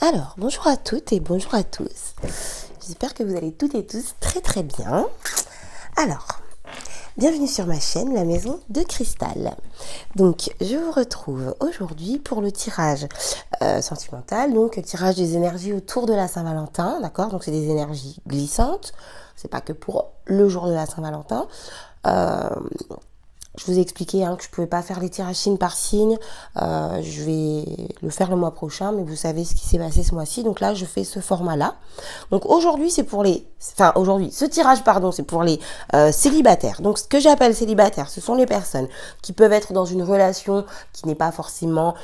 Alors, bonjour à toutes et bonjour à tous. J'espère que vous allez toutes et tous très très bien. Alors, bienvenue sur ma chaîne, la maison de cristal. Donc, je vous retrouve aujourd'hui pour le tirage sentimental, donc le tirage des énergies autour de la Saint-Valentin, d'accord? Donc, c'est des énergies glissantes, c'est pas que pour le jour de la Saint-Valentin. Je vous ai expliqué que je ne pouvais pas faire les tirages signe par signe. Je vais le faire le mois prochain, mais vous savez ce qui s'est passé ce mois-ci. Donc là, je fais ce format-là. Donc aujourd'hui, c'est pour les... Enfin, aujourd'hui, ce tirage, pardon, c'est pour les célibataires. Donc ce que j'appelle célibataires, ce sont les personnes qui peuvent être dans une relation qui n'est pas forcément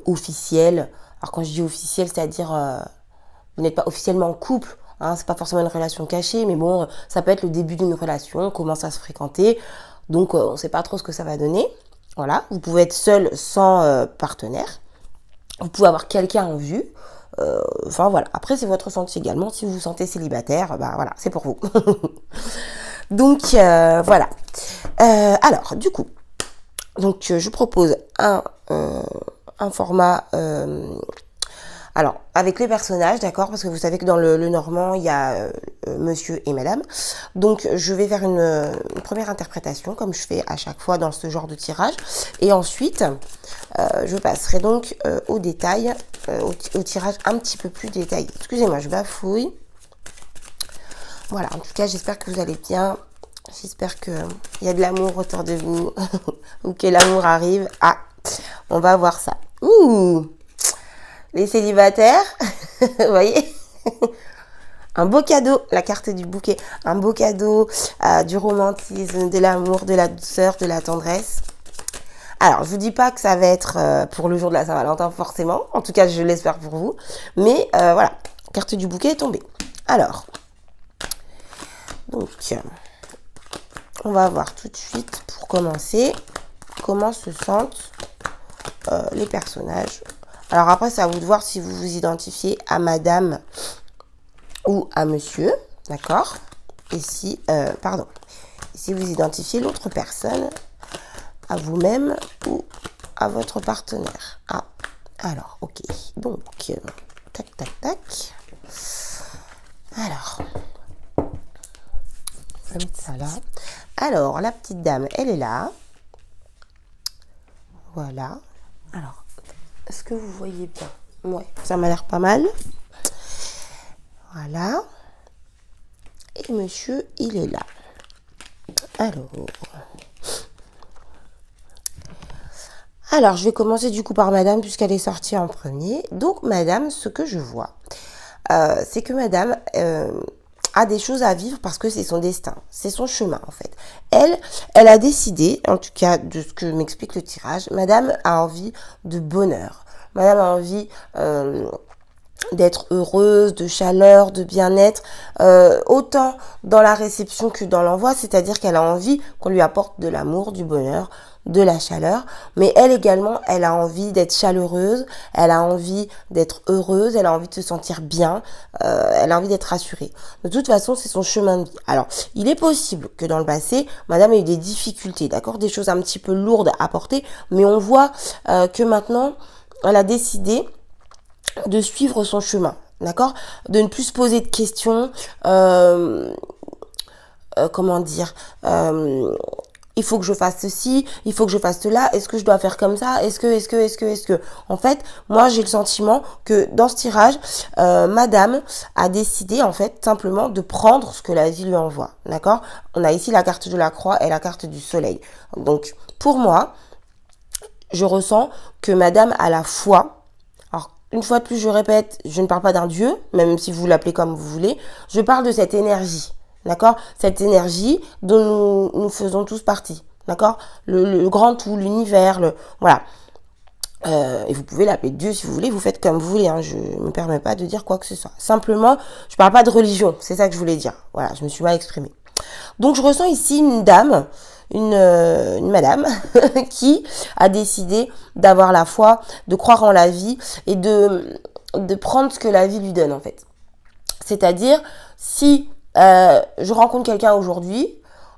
officielle. Alors quand je dis officielle, c'est-à-dire vous n'êtes pas officiellement en couple. C'est pas forcément une relation cachée, mais bon, ça peut être le début d'une relation, on commence à se fréquenter, donc on sait pas trop ce que ça va donner. Voilà, vous pouvez être seul sans partenaire, vous pouvez avoir quelqu'un en vue, enfin voilà. Après, c'est votre ressenti également, si vous vous sentez célibataire, bah voilà, c'est pour vous. Donc voilà. Alors, du coup, donc je propose un format... alors, avec les personnages, d'accord, parce que vous savez que dans le normand, il y a monsieur et madame. Donc, je vais faire une première interprétation, comme je fais à chaque fois dans ce genre de tirage. Et ensuite, je passerai donc au détail, au tirage un petit peu plus détaillé. Excusez-moi, je bafouille. Voilà, en tout cas, j'espère que vous allez bien. J'espère qu'il y a de l'amour autour de vous, ou que l'amour arrive. Ah, on va voir ça. Ouh! Les célibataires, vous voyez, un beau cadeau, la carte du bouquet, un beau cadeau, du romantisme, de l'amour, de la douceur, de la tendresse. Alors, je vous dis pas que ça va être pour le jour de la Saint-Valentin forcément, en tout cas je l'espère pour vous, mais voilà, carte du bouquet est tombée. Alors, donc, on va voir tout de suite pour commencer comment se sentent les personnages. Alors après, c'est à vous de voir si vous vous identifiez à madame ou à monsieur, d'accord? Et si, pardon, si vous identifiez l'autre personne à vous-même ou à votre partenaire. Ah, alors, ok. Donc, tac, tac, tac. Alors, je vais mettre ça là. Alors, la petite dame, elle est là. Voilà. Alors, est-ce que vous voyez bien? Ouais, ça m'a l'air pas mal. Voilà. Et monsieur, il est là. Alors, je vais commencer du coup par madame puisqu'elle est sortie en premier. Donc, madame, ce que je vois, c'est que madame a des choses à vivre parce que c'est son destin, c'est son chemin en fait. Elle a décidé, en tout cas de ce que m'explique le tirage, madame a envie de bonheur. Madame a envie d'être heureuse, de chaleur, de bien-être, autant dans la réception que dans l'envoi, c'est-à-dire qu'elle a envie qu'on lui apporte de l'amour, du bonheur, de la chaleur, mais elle également, elle a envie d'être chaleureuse, elle a envie d'être heureuse, elle a envie de se sentir bien, elle a envie d'être rassurée. De toute façon, c'est son chemin de vie. Alors, il est possible que dans le passé, madame ait eu des difficultés, d'accord, des choses un petit peu lourdes à porter, mais on voit que maintenant, elle a décidé de suivre son chemin, d'accord, de ne plus se poser de questions, comment dire, il faut que je fasse ceci, il faut que je fasse cela, est-ce que je dois faire comme ça, est-ce que, en fait, moi j'ai le sentiment que dans ce tirage, madame a décidé en fait simplement de prendre ce que la vie lui envoie, d'accord. On a ici la carte de la croix et la carte du soleil, donc pour moi, je ressens que madame a la foi. Une fois de plus, je répète, je ne parle pas d'un dieu, même si vous l'appelez comme vous voulez. Je parle de cette énergie, d'accord? Cette énergie dont nous faisons tous partie, d'accord? Le grand tout, l'univers, voilà. Et vous pouvez l'appeler Dieu si vous voulez, vous faites comme vous voulez, je ne me permets pas de dire quoi que ce soit. Simplement, je parle pas de religion, c'est ça que je voulais dire. Voilà, je me suis mal exprimée. Donc, je ressens ici une dame, une madame qui a décidé d'avoir la foi, de croire en la vie et de prendre ce que la vie lui donne en fait. C'est-à-dire, si je rencontre quelqu'un aujourd'hui,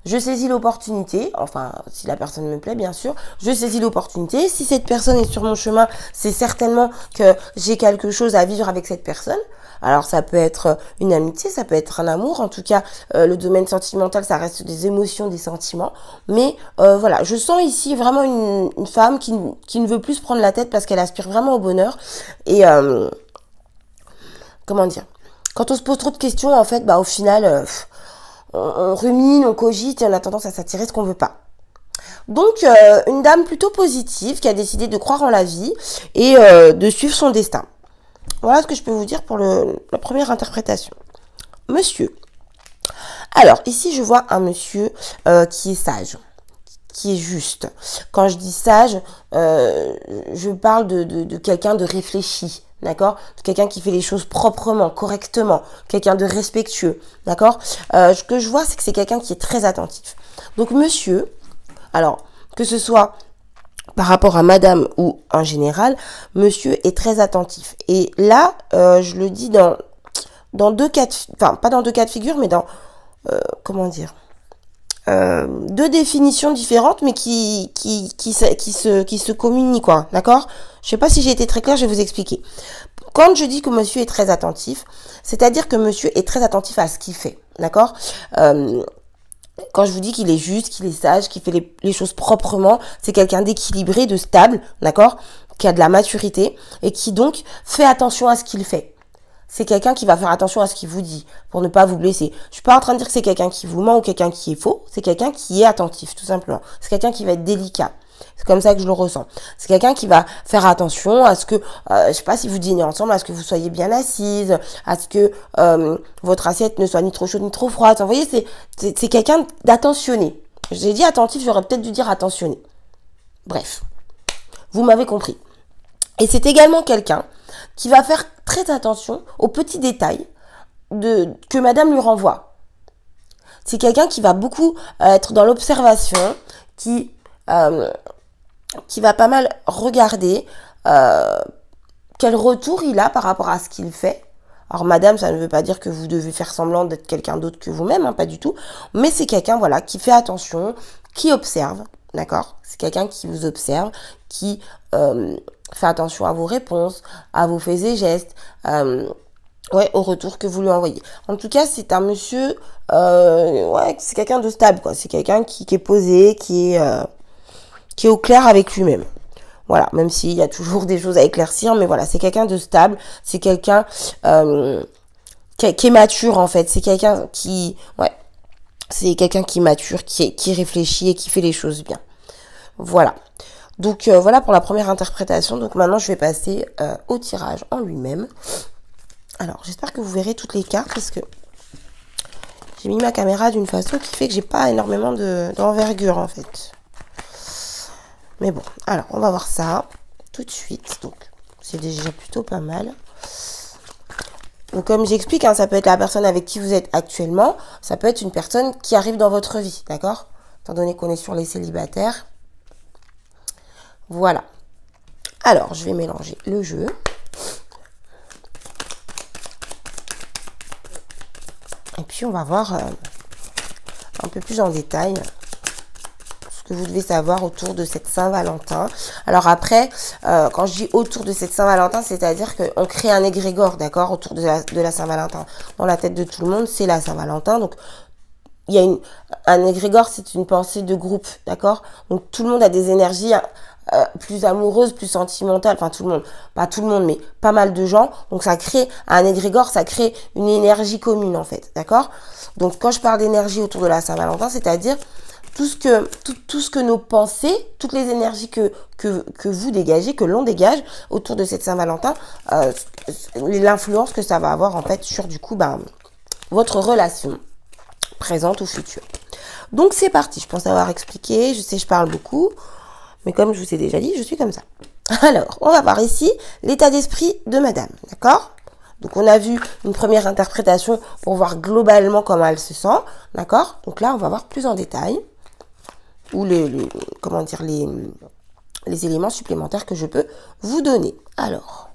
je saisis l'opportunité, enfin, si la personne me plaît, bien sûr, je saisis l'opportunité. Si cette personne est sur mon chemin, c'est certainement que j'ai quelque chose à vivre avec cette personne. Alors, ça peut être une amitié, ça peut être un amour. En tout cas, le domaine sentimental, ça reste des émotions, des sentiments. Mais voilà, je sens ici vraiment une femme qui ne veut plus se prendre la tête parce qu'elle aspire vraiment au bonheur. Et, comment dire, quand on se pose trop de questions, en fait, bah, au final... on rumine, on cogite et on a tendance à s'attirer ce qu'on veut pas. Donc, une dame plutôt positive qui a décidé de croire en la vie et de suivre son destin. Voilà ce que je peux vous dire pour la première interprétation. Monsieur. Alors, ici, je vois un monsieur qui est sage, qui est juste. Quand je dis sage, je parle de quelqu'un de réfléchi. D'accord? Quelqu'un qui fait les choses proprement, correctement, quelqu'un de respectueux, d'accord? Ce que je vois, c'est que c'est quelqu'un qui est très attentif. Donc, monsieur, alors, que ce soit par rapport à madame ou en général, monsieur est très attentif. Et là, je le dis dans deux cas de, enfin, pas dans deux cas de figure, mais dans, comment dire? Deux définitions différentes, mais qui se communient, quoi, d'accord? Je sais pas si j'ai été très claire, je vais vous expliquer. Quand je dis que monsieur est très attentif, c'est-à-dire que monsieur est très attentif à ce qu'il fait, d'accord? Quand je vous dis qu'il est juste, qu'il est sage, qu'il fait les choses proprement, c'est quelqu'un d'équilibré, de stable, d'accord? Qui a de la maturité et qui donc fait attention à ce qu'il fait. C'est quelqu'un qui va faire attention à ce qu'il vous dit pour ne pas vous blesser. Je suis pas en train de dire que c'est quelqu'un qui vous ment ou quelqu'un qui est faux. C'est quelqu'un qui est attentif, tout simplement. C'est quelqu'un qui va être délicat. C'est comme ça que je le ressens. C'est quelqu'un qui va faire attention à ce que, je sais pas si vous dînez ensemble, à ce que vous soyez bien assise, à ce que votre assiette ne soit ni trop chaude ni trop froide. Vous voyez, c'est quelqu'un d'attentionné. J'ai dit attentif, j'aurais peut-être dû dire attentionné. Bref, vous m'avez compris. Et c'est également quelqu'un qui va faire très attention aux petits détails que madame lui renvoie. C'est quelqu'un qui va beaucoup être dans l'observation, qui va pas mal regarder quel retour il a par rapport à ce qu'il fait. Alors madame, ça ne veut pas dire que vous devez faire semblant d'être quelqu'un d'autre que vous-même, hein, pas du tout. Mais c'est quelqu'un, voilà, qui fait attention, qui observe, d'accord? C'est quelqu'un qui vous observe, qui fait attention à vos réponses, à vos faits et gestes, ouais, au retour que vous lui envoyez. En tout cas, c'est un monsieur, ouais, c'est quelqu'un de stable, quoi. C'est quelqu'un qui est posé, qui est au clair avec lui-même. Voilà, même s'il y a toujours des choses à éclaircir, mais voilà, c'est quelqu'un de stable, c'est quelqu'un qui est mature en fait, c'est quelqu'un qui, ouais, c'est quelqu'un qui est mature, qui réfléchit et qui fait les choses bien. Voilà. Donc voilà pour la première interprétation. Donc maintenant je vais passer au tirage en lui-même. Alors j'espère que vous verrez toutes les cartes parce que j'ai mis ma caméra d'une façon qui fait que j'ai pas énormément d'envergure en fait. Mais bon, alors on va voir ça tout de suite. Donc c'est déjà plutôt pas mal. Donc comme j'explique, hein, ça peut être la personne avec qui vous êtes actuellement, ça peut être une personne qui arrive dans votre vie, d'accord? Étant donné qu'on est sur les célibataires. Voilà. Alors, je vais mélanger le jeu. Et puis, on va voir un peu plus en détail ce que vous devez savoir autour de cette Saint-Valentin. Alors après, quand je dis autour de cette Saint-Valentin, c'est-à-dire qu'on crée un égrégore, d'accord, autour de la Saint-Valentin. Dans la tête de tout le monde, c'est la Saint-Valentin. Donc, il y a un égrégore, c'est une pensée de groupe, d'accord? Donc, tout le monde a des énergies plus amoureuse, plus sentimentale, enfin tout le monde, pas tout le monde, mais pas mal de gens. Donc ça crée un égrégore, ça crée une énergie commune en fait, d'accord? Donc quand je parle d'énergie autour de la Saint-Valentin, c'est-à-dire tout ce que nos pensées, toutes les énergies que vous dégagez, que l'on dégage autour de cette Saint-Valentin, l'influence que ça va avoir en fait sur du coup votre relation présente ou future. Donc c'est parti, je pense avoir expliqué, je sais je parle beaucoup. Mais comme je vous ai déjà dit, je suis comme ça. Alors, on va voir ici l'état d'esprit de madame, d'accord? Donc, on a vu une première interprétation pour voir globalement comment elle se sent, d'accord? Donc là, on va voir plus en détail, ou comment dire, les éléments supplémentaires que je peux vous donner. Alors,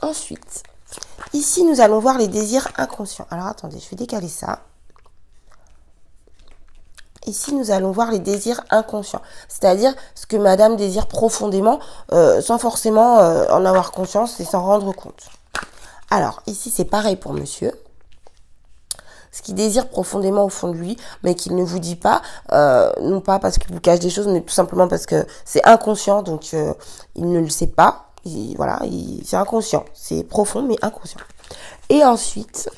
ensuite, ici, nous allons voir les désirs inconscients. Alors, attendez, je vais décaler ça. Ici, nous allons voir les désirs inconscients, c'est-à-dire ce que madame désire profondément, sans forcément en avoir conscience et s'en rendre compte. Alors, ici, c'est pareil pour monsieur. Ce qu'il désire profondément au fond de lui, mais qu'il ne vous dit pas, non pas parce qu'il vous cache des choses, mais tout simplement parce que c'est inconscient, donc il ne le sait pas. Voilà, c'est inconscient, c'est profond, mais inconscient. Et ensuite,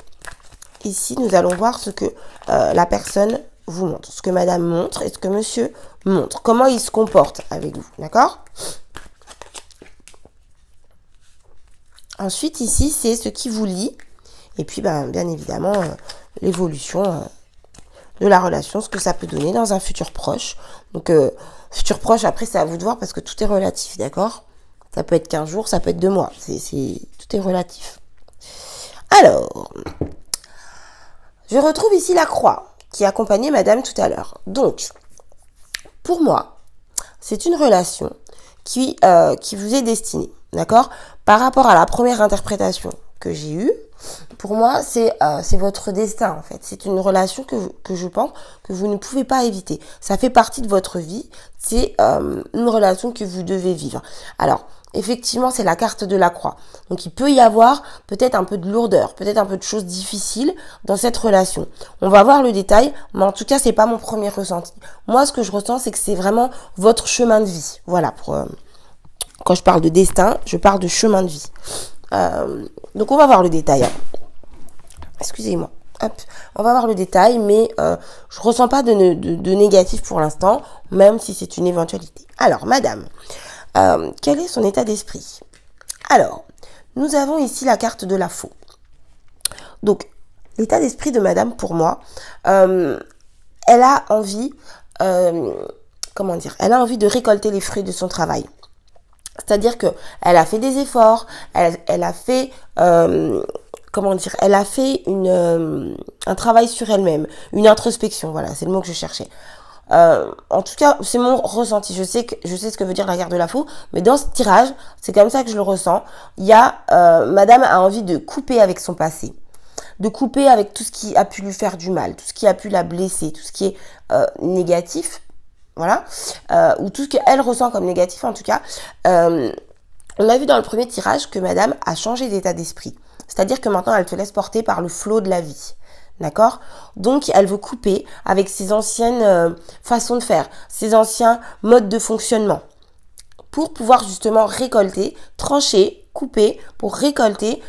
ici, nous allons voir ce que la personne vous montre, ce que madame montre et ce que monsieur montre, comment il se comporte avec vous, d'accord? Ensuite, ici, c'est ce qui vous lie, et puis, bien évidemment, l'évolution de la relation, ce que ça peut donner dans un futur proche. Donc, futur proche, après, c'est à vous de voir parce que tout est relatif, d'accord? Ça peut être 15 jours, ça peut être 2 mois, tout est relatif. Alors, je retrouve ici la croix qui accompagnait madame tout à l'heure. Donc, pour moi, c'est une relation qui vous est destinée, d'accord? Par rapport à la première interprétation que j'ai eue, pour moi, c'est votre destin, en fait. C'est une relation que je pense que vous ne pouvez pas éviter. Ça fait partie de votre vie. C'est une relation que vous devez vivre. Alors, effectivement, c'est la carte de la croix. Donc, il peut y avoir peut-être un peu de lourdeur, peut-être un peu de choses difficiles dans cette relation. On va voir le détail, mais en tout cas, c'est pas mon premier ressenti. Moi, ce que je ressens, c'est que c'est vraiment votre chemin de vie. Voilà, quand je parle de destin, je parle de chemin de vie. Donc, on va voir le détail. Excusez-moi. Hop. On va voir le détail, mais je ressens pas de négatif pour l'instant, même si c'est une éventualité. Alors, madame, quel est son état d'esprit? Alors, nous avons ici la carte de la faux. Donc, l'état d'esprit de madame, pour moi, elle a envie, comment dire, elle a envie de récolter les fruits de son travail. C'est-à-dire que elle a fait des efforts, elle a fait, comment dire, elle a fait un travail sur elle-même, une introspection, voilà, c'est le mot que je cherchais. En tout cas, c'est mon ressenti. Je sais ce que veut dire la carte de la faux, mais dans ce tirage, c'est comme ça que je le ressens. Il y a, madame a envie de couper avec son passé, de couper avec tout ce qui a pu lui faire du mal, tout ce qui a pu la blesser, tout ce qui est négatif. Voilà, ou tout ce qu'elle ressent comme négatif en tout cas. On a vu dans le premier tirage que madame a changé d'état d'esprit. C'est-à-dire que maintenant, elle te laisse porter par le flot de la vie. D'accord? Donc, elle veut couper avec ses anciennes façons de faire, ses anciens modes de fonctionnement pour pouvoir justement récolter, trancher, couper, pour récolter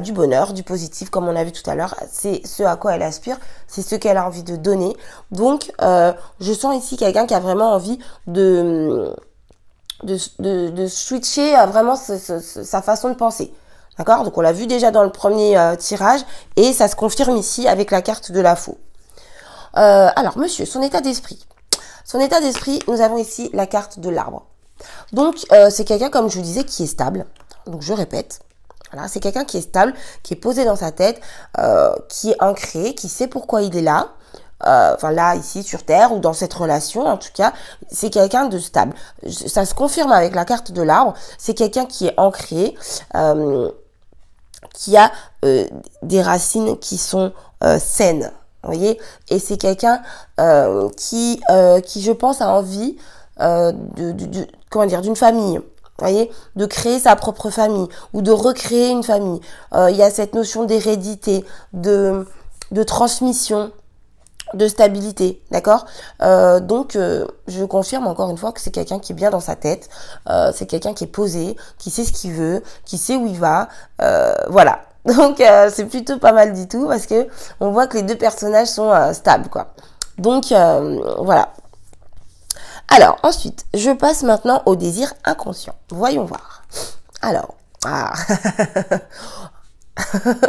du bonheur, du positif, comme on a vu tout à l'heure. C'est ce à quoi elle aspire, c'est ce qu'elle a envie de donner. Donc, je sens ici quelqu'un qui a vraiment envie de switcher vraiment sa façon de penser. D'accord? Donc, on l'a vu déjà dans le premier tirage et ça se confirme ici avec la carte de la faux. Alors, monsieur, son état d'esprit. Son état d'esprit, nous avons ici la carte de l'arbre. Donc, c'est quelqu'un, comme je vous disais, qui est stable. Donc, je répète. Voilà, c'est quelqu'un qui est stable, qui est posé dans sa tête, qui est ancré, qui sait pourquoi il est là. Enfin, là, ici, sur Terre, ou dans cette relation, en tout cas, c'est quelqu'un de stable. Ça se confirme avec la carte de l'arbre. C'est quelqu'un qui est ancré, qui a des racines qui sont saines. Vous voyez? Et c'est quelqu'un qui, je pense, a envie comment dire, d'une famille, vous voyez, de créer sa propre famille ou de recréer une famille. Il y a cette notion d'hérédité, de transmission, de stabilité, d'accord? Donc, je confirme encore une fois que c'est quelqu'un qui est bien dans sa tête, c'est quelqu'un qui est posé, qui sait ce qu'il veut, qui sait où il va, voilà. Donc, c'est plutôt pas mal du tout parce que on voit que les deux personnages sont stables, quoi. Donc, voilà. Alors, ensuite, je passe maintenant au désir inconscient. Voyons voir. Alors,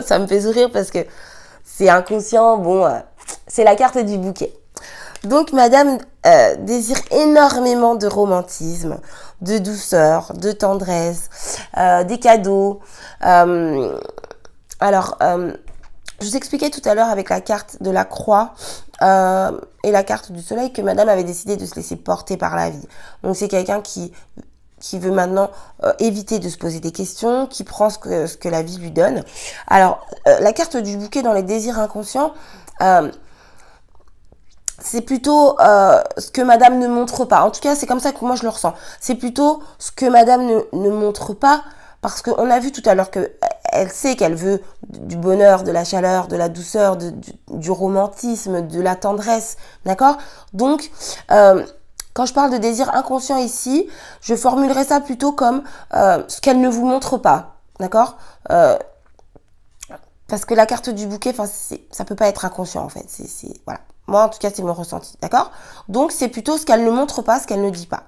ça me fait sourire parce que c'est inconscient, bon, c'est la carte du bouquet. Donc, madame désire énormément de romantisme, de douceur, de tendresse, des cadeaux. Je vous expliquais tout à l'heure avec la carte de la croix et la carte du soleil que madame avait décidé de se laisser porter par la vie. Donc, c'est quelqu'un qui veut maintenant éviter de se poser des questions, qui prend ce que la vie lui donne. Alors, la carte du bouquet dans les désirs inconscients, c'est plutôt ce que madame ne montre pas. En tout cas, c'est comme ça que moi je le ressens. C'est plutôt ce que madame ne montre pas, parce qu'on a vu tout à l'heure que elle sait qu'elle veut du bonheur, de la chaleur, de la douceur, du romantisme, de la tendresse, d'accord? Donc, quand je parle de désir inconscient ici, je formulerai ça plutôt comme ce qu'elle ne vous montre pas, d'accord? Parce que la carte du bouquet, enfin, ça peut pas être inconscient en fait. Voilà. Moi, en tout cas, c'est mon ressenti, d'accord? Donc, c'est plutôt ce qu'elle ne montre pas, ce qu'elle ne dit pas.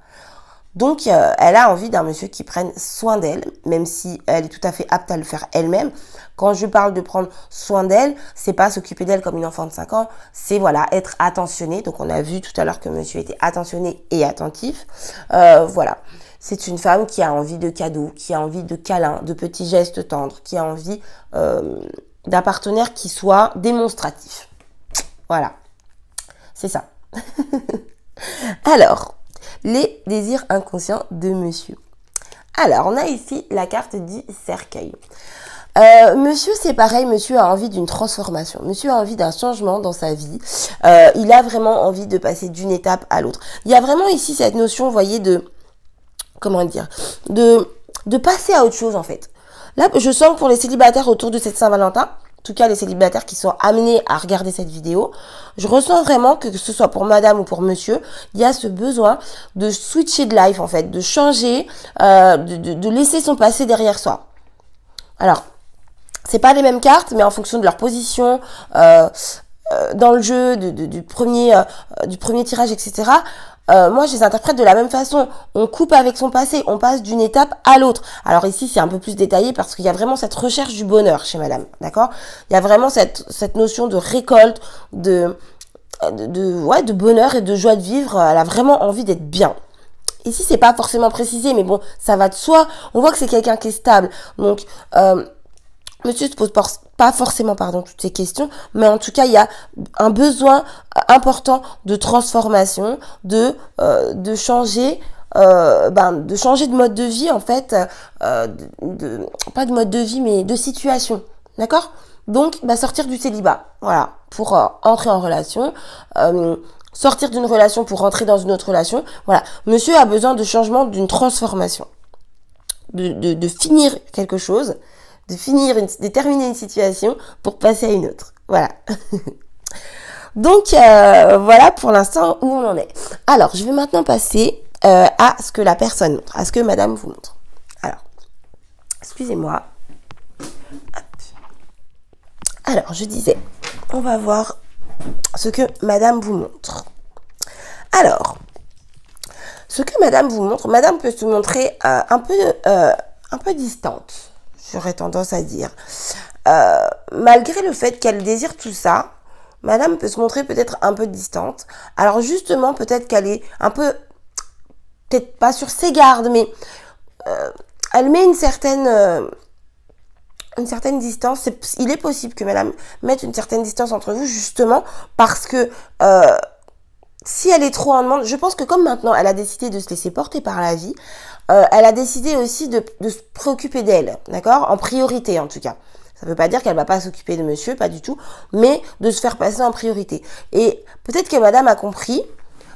Donc, elle a envie d'un monsieur qui prenne soin d'elle, même si elle est tout à fait apte à le faire elle-même. Quand je parle de prendre soin d'elle, c'est pas s'occuper d'elle comme une enfant de 5 ans, c'est voilà, être attentionné. Donc, on a vu tout à l'heure que monsieur était attentionné et attentif. Voilà. C'est une femme qui a envie de cadeaux, qui a envie de câlins, de petits gestes tendres, qui a envie d'un partenaire qui soit démonstratif. Voilà. C'est ça. Alors, les désirs inconscients de monsieur. Alors, on a ici la carte du cercueil. Monsieur, c'est pareil, monsieur a envie d'une transformation. Monsieur a envie d'un changement dans sa vie. Il a vraiment envie de passer d'une étape à l'autre. Il y a vraiment ici cette notion, vous voyez, comment dire, de passer à autre chose, en fait. Là, je sens que pour les célibataires autour de cette Saint-Valentin, en tout cas les célibataires qui sont amenés à regarder cette vidéo, je ressens vraiment que ce soit pour madame ou pour monsieur, il y a ce besoin de switcher de life, en fait, de changer, de laisser son passé derrière soi. Alors, c'est pas les mêmes cartes, mais en fonction de leur position, dans le jeu, du premier tirage, etc., moi, je les interprète de la même façon. On coupe avec son passé, on passe d'une étape à l'autre. Alors ici, c'est un peu plus détaillé parce qu'il y a vraiment cette recherche du bonheur chez madame, d'accord? Il y a vraiment cette notion de récolte, de bonheur et de joie de vivre. Elle a vraiment envie d'être bien. Ici, c'est pas forcément précisé, mais bon, ça va de soi. On voit que c'est quelqu'un qui est stable. Donc, monsieur se pose pas forcément toutes ces questions, mais en tout cas, il y a un besoin important de transformation, de changer, de changer de mode de vie, en fait, pas de mode de vie, mais de situation, d'accord? Donc, sortir du célibat, voilà, pour entrer en relation, sortir d'une relation pour rentrer dans une autre relation, voilà. Monsieur a besoin de changement, d'une transformation, de finir quelque chose, de terminer une situation pour passer à une autre. Voilà. Donc, voilà pour l'instant où on en est. Alors, je vais maintenant passer à ce que la personne montre, à ce que madame vous montre. Alors, excusez-moi. Alors, je disais, on va voir ce que madame vous montre. Alors, ce que madame vous montre, madame peut se montrer un peu distante. J'aurais tendance à dire. Malgré le fait qu'elle désire tout ça, madame peut se montrer peut-être un peu distante. Alors justement, peut-être qu'elle est un peu, peut-être pas sur ses gardes, mais elle met une certaine distance. Il est possible que madame mette une certaine distance entre vous, justement, parce que si elle est trop en demande, je pense que comme maintenant, elle a décidé de se laisser porter par la vie, elle a décidé aussi de se préoccuper d'elle, d'accord? En priorité, en tout cas. Ça ne veut pas dire qu'elle va pas s'occuper de monsieur, pas du tout, mais de se faire passer en priorité. Et peut-être que madame a compris,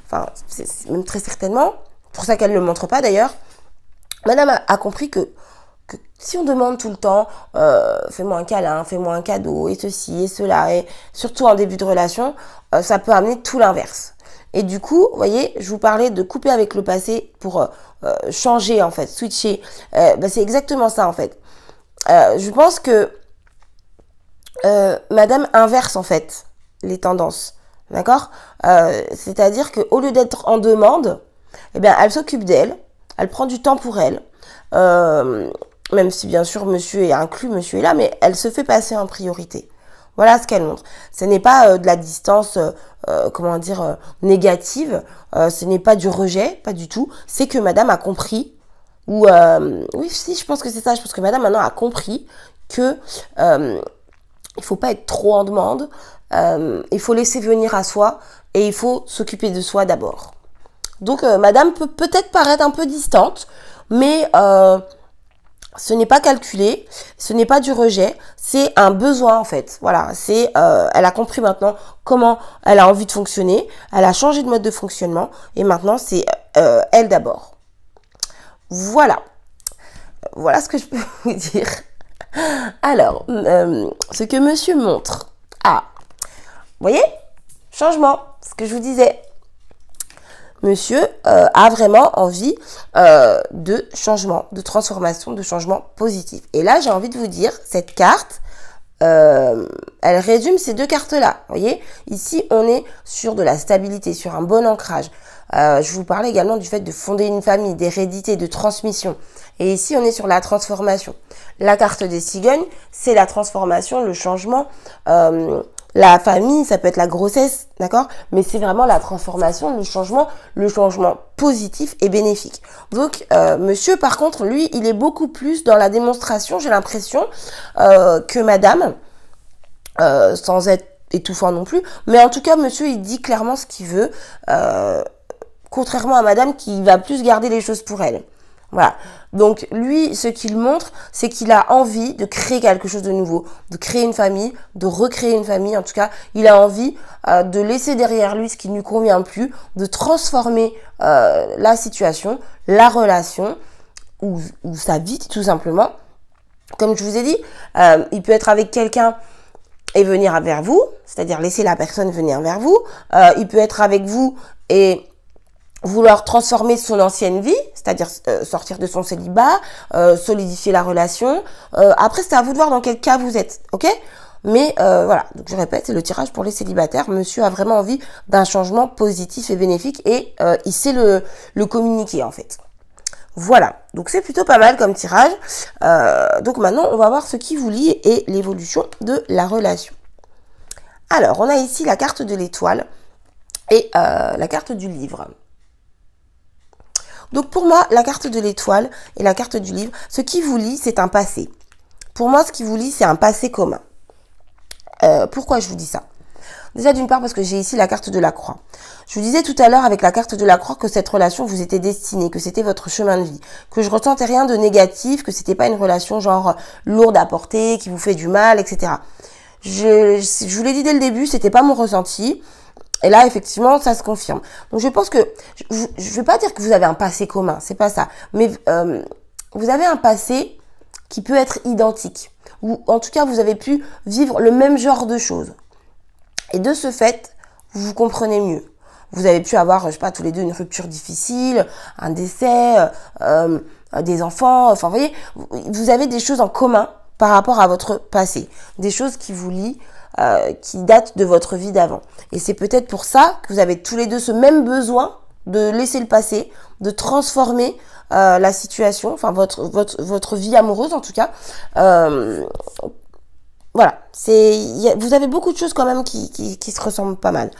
enfin, c'est même très certainement, pour ça qu'elle ne le montre pas d'ailleurs, madame a compris que si on demande tout le temps, fais-moi un câlin, fais-moi un cadeau, et ceci, et cela, et surtout en début de relation, ça peut amener tout l'inverse. Et du coup, vous voyez, je vous parlais de couper avec le passé pour changer, en fait, switcher. C'est exactement ça, en fait. Je pense que madame inverse, en fait, les tendances. D'accord? C'est-à-dire qu'au lieu d'être en demande, eh bien, elle s'occupe d'elle, elle prend du temps pour elle, même si, bien sûr, monsieur est inclus, monsieur est là, mais elle se fait passer en priorité. Voilà ce qu'elle montre. Ce n'est pas de la distance, négative. Ce n'est pas du rejet, pas du tout. C'est que madame a compris, oui, si, je pense que c'est ça. Je pense que madame maintenant a compris que il faut pas être trop en demande. Il faut laisser venir à soi et il faut s'occuper de soi d'abord. Donc, madame peut peut-être paraître un peu distante, mais ce n'est pas calculé, ce n'est pas du rejet, c'est un besoin en fait. Voilà, elle a compris maintenant comment elle a envie de fonctionner, elle a changé de mode de fonctionnement et maintenant c'est elle d'abord. Voilà, voilà ce que je peux vous dire. Alors, ce que monsieur montre. Ah, vous voyez, changement, ce que je vous disais. Monsieur a vraiment envie de changement, de transformation, de changement positif. Et là, j'ai envie de vous dire, cette carte, elle résume ces deux cartes-là. Vous voyez, ici, on est sur de la stabilité, sur un bon ancrage. Je vous parlais également du fait de fonder une famille, d'hérédité, de transmission. Et ici, on est sur la transformation. La carte des cigognes, c'est la transformation, le changement. La famille, ça peut être la grossesse, d'accord? Mais c'est vraiment la transformation, le changement positif et bénéfique. Donc, monsieur, par contre, lui, il est beaucoup plus dans la démonstration, j'ai l'impression, que madame, sans être étouffant non plus. Mais en tout cas, monsieur, il dit clairement ce qu'il veut, contrairement à madame qui va plus garder les choses pour elle. Voilà. Donc, lui, ce qu'il montre, c'est qu'il a envie de créer quelque chose de nouveau, de créer une famille, de recréer une famille. En tout cas, il a envie de laisser derrière lui ce qui ne lui convient plus, de transformer la situation, la relation ou sa vie, tout simplement. Comme je vous ai dit, il peut être avec quelqu'un et venir vers vous, c'est-à-dire laisser la personne venir vers vous. Il peut être avec vous et vouloir transformer son ancienne vie, c'est-à-dire sortir de son célibat, solidifier la relation. Après, c'est à vous de voir dans quel cas vous êtes, ok? Mais voilà, donc je répète, c'est le tirage pour les célibataires. Monsieur a vraiment envie d'un changement positif et bénéfique et il sait le communiquer en fait. Voilà, donc c'est plutôt pas mal comme tirage. Donc maintenant, on va voir ce qui vous lie et l'évolution de la relation. Alors, on a ici la carte de l'étoile et la carte du livre. Donc pour moi, la carte de l'étoile et la carte du livre, ce qui vous lie, c'est un passé. Pour moi, ce qui vous lie, c'est un passé commun. Pourquoi je vous dis ça? Déjà d'une part parce que j'ai ici la carte de la croix. Je vous disais tout à l'heure avec la carte de la croix que cette relation vous était destinée, que c'était votre chemin de vie, que je ressentais rien de négatif, que c'était pas une relation genre lourde à porter, qui vous fait du mal, etc. Je vous l'ai dit dès le début, c'était pas mon ressenti. Et là, effectivement, ça se confirme. Donc, je pense que, je vais pas dire que vous avez un passé commun, c'est pas ça. Mais vous avez un passé qui peut être identique. Ou en tout cas, vous avez pu vivre le même genre de choses. Et de ce fait, vous vous comprenez mieux. Vous avez pu avoir, je sais pas, tous les deux une rupture difficile, un décès, des enfants. Enfin, vous voyez, vous avez des choses en commun par rapport à votre passé. Des choses qui vous lient, qui datent de votre vie d'avant. Et c'est peut-être pour ça que vous avez tous les deux ce même besoin de laisser le passé, de transformer la situation, enfin votre vie amoureuse en tout cas. Voilà, vous avez beaucoup de choses quand même qui se ressemblent pas mal.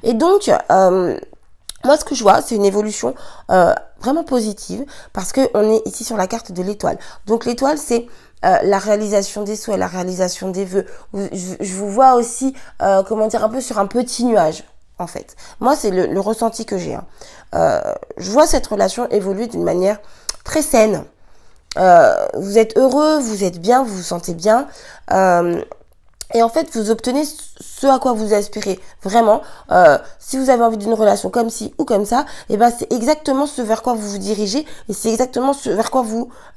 Et donc, moi ce que je vois, c'est une évolution vraiment positive parce que on est ici sur la carte de l'étoile. Donc l'étoile, c'est la réalisation des souhaits, la réalisation des vœux. Je vous vois aussi, comment dire, un peu sur un petit nuage, en fait. Moi, c'est le ressenti que j'ai. Je vois cette relation évoluer d'une manière très saine. Vous êtes heureux, vous êtes bien, vous vous sentez bien. Et en fait, vous obtenez ce à quoi vous aspirez. Vraiment, si vous avez envie d'une relation comme ci ou comme ça, et ben c'est exactement ce vers quoi vous vous dirigez et c'est exactement ce vers quoi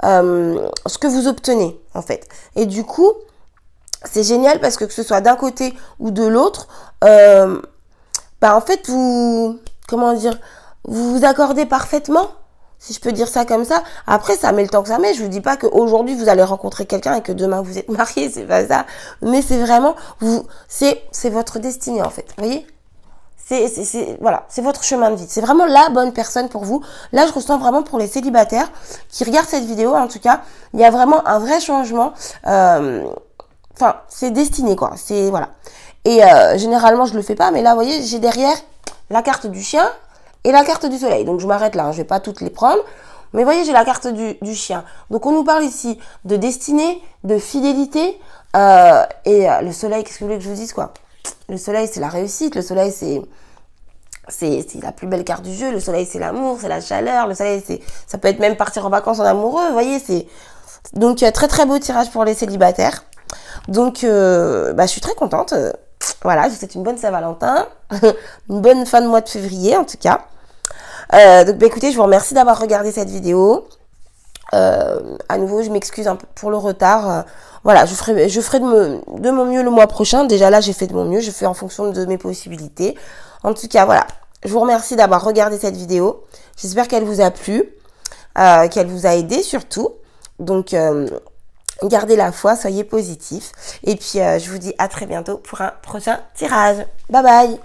ce que vous obtenez en fait. Et du coup, c'est génial parce que ce soit d'un côté ou de l'autre, en fait comment dire, vous vous accordez parfaitement. Si je peux dire ça comme ça. Après, ça met le temps que ça met. Je vous dis pas qu'aujourd'hui, vous allez rencontrer quelqu'un et que demain, vous êtes mariés. C'est pas ça. Mais c'est vraiment, c'est votre destinée, en fait. Vous voyez? Voilà. C'est votre chemin de vie. C'est vraiment la bonne personne pour vous. Là, je ressens vraiment pour les célibataires qui regardent cette vidéo. En tout cas, il y a vraiment un vrai changement. Enfin, c'est destiné, quoi. Voilà. Et, généralement, je le fais pas. Mais là, vous voyez, j'ai derrière la carte du chien et la carte du soleil. Donc, je m'arrête là. Je vais pas toutes les prendre. Mais vous voyez, j'ai la carte du chien. Donc, on nous parle ici de destinée, de fidélité. Et le soleil, qu'est-ce que vous voulez que je vous dise, quoi? Le soleil, c'est la réussite. Le soleil, c'est la plus belle carte du jeu. Le soleil, c'est l'amour, c'est la chaleur. Le soleil, ça peut être même partir en vacances en amoureux. Vous voyez, Donc, très très beau tirage pour les célibataires. Donc, je suis très contente. Voilà, je vous souhaite une bonne Saint-Valentin, une bonne fin de mois de février en tout cas. Donc, écoutez, je vous remercie d'avoir regardé cette vidéo. À nouveau, je m'excuse un peu pour le retard. Voilà, je ferai de mon mieux le mois prochain. Déjà là, j'ai fait de mon mieux. Je fais en fonction de mes possibilités. En tout cas, voilà. Je vous remercie d'avoir regardé cette vidéo. J'espère qu'elle vous a plu, qu'elle vous a aidé surtout. Donc, gardez la foi, soyez positifs. Et puis, je vous dis à très bientôt pour un prochain tirage. Bye bye!